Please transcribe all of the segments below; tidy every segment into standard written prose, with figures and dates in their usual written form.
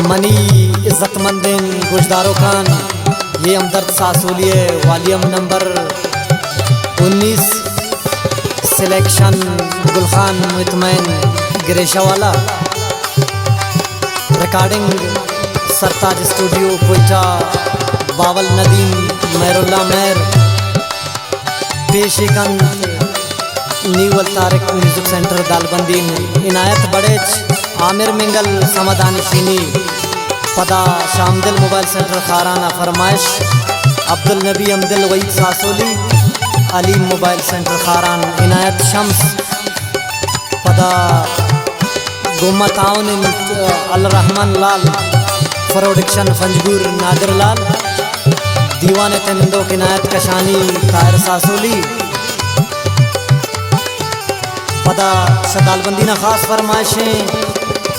Money इज़्ज़तमंदिन गुजदारो खान, ये हमदर्द सासूलिए वॉल्यूम नंबर 19, सिलेक्शन गुलखान मुतमैन गिरेशावाला, रिकॉर्डिंग सरताज स्टूडियो कोयटा, बावल नदीम मैरुल्ला मैर, पेशिकंद new Tariq music centre Dalbandin, Inayat बड़ेच आमिर मिंगल समादानी शीनी, पदा शामदिल मोबाइल सेंटर खाराना फरमाइश, अब्दुल नबी अमदिल वईद सासोली, अलीम मोबाइल सेंटर खारान, इनायत शम्स, पदा गुम्मत आउन अलरहमान लाल प्रोडक्शन फंजगूर नादिर लाल, दीवान तेमिंदो किनायत कशानी ताहिर सासोली, पदा शदालबंदीना खास फरमाइशें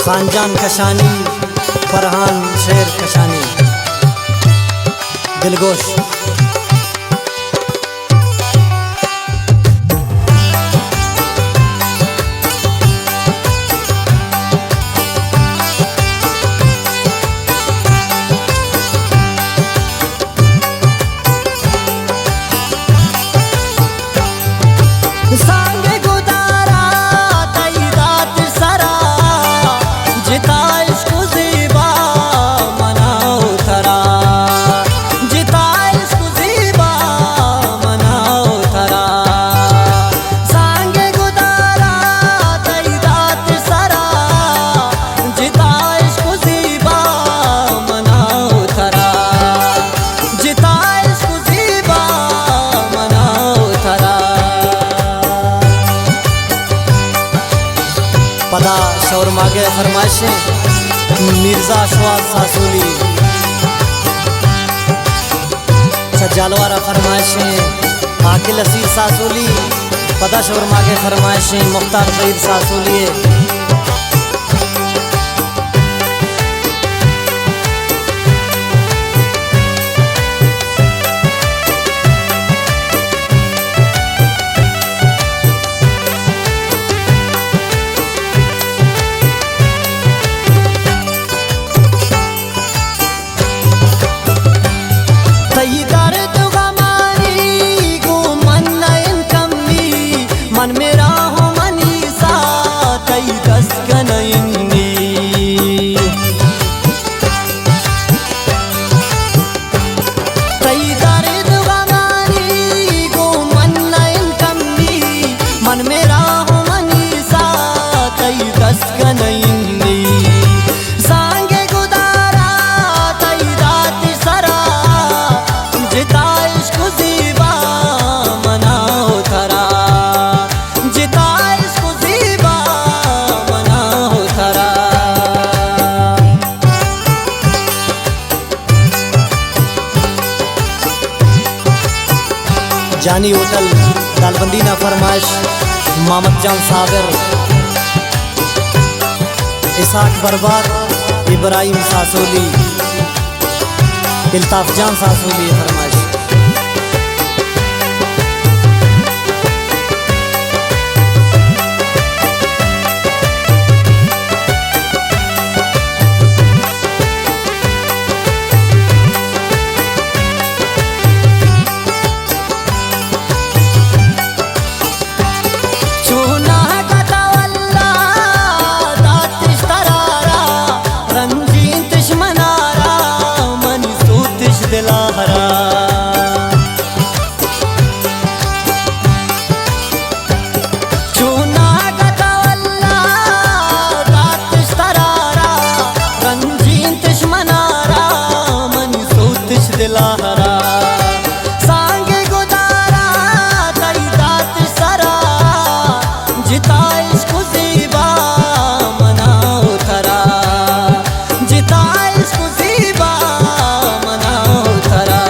खानजान कशानी, फरहान शेर कशानी, दिलगोश। पदा शौरमागे फरमाइशें मिर्ज़ा शवाद सासूली, सज्जालवारा फरमाइशें आकिल असीर सासूली, पदा शौरमागे फरमाइशें मुख्तार फ़रीद सासूली। मन मेरा हो मनीसा तई दस्त कनइन्नी, तई दर्द गमानी गो मन नयन कम्मी, मन मेरा हो मनीसा तई दस्त कनइन्नी, सांगे गुदारा तई रात सरा, जिता इश्क ज़ीबा मनाओ थरा, जानी होटल दालबंदीना फरमाइश मोहम्मद जान साबिर, इसाक बर्बाद इब्राहिम सासोली, इल्ताफ जान सासोली फरमाइश। सांगे गुदारा तई दात सरा, जिता इश्क ज़ीबा मनाओ थरा, जिता इश्क ज़ीबा मनाओ थरा।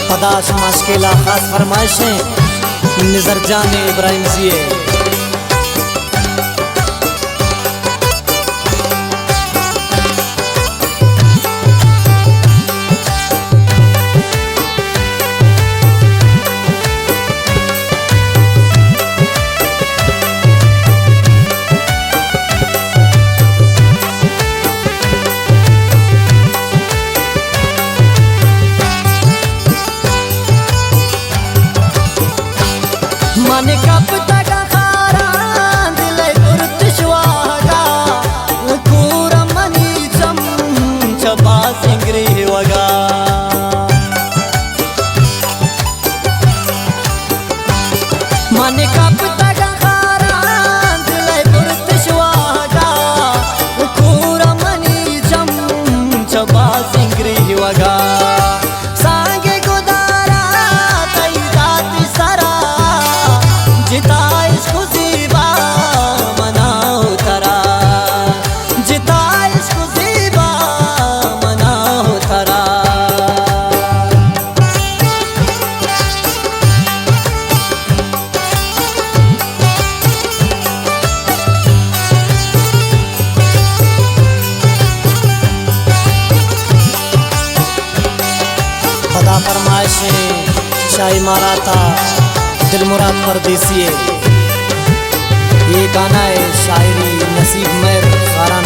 पदा शमाश के ला खास फरमाइशें निज़र जान इब्राहिम जिए, माने कब तक खारा दिल गुरतिशवागा कूरा मनी जम छबा सिंगरी वगा माने कब तक खारा दिल गुरतिशवागा कूरा मनी जम छबा सिंगरी वगा खुदा फरमाइशें शाही माराता दिल मुराद परदेसी। ये गाना है शायरी नसीब मेर खारा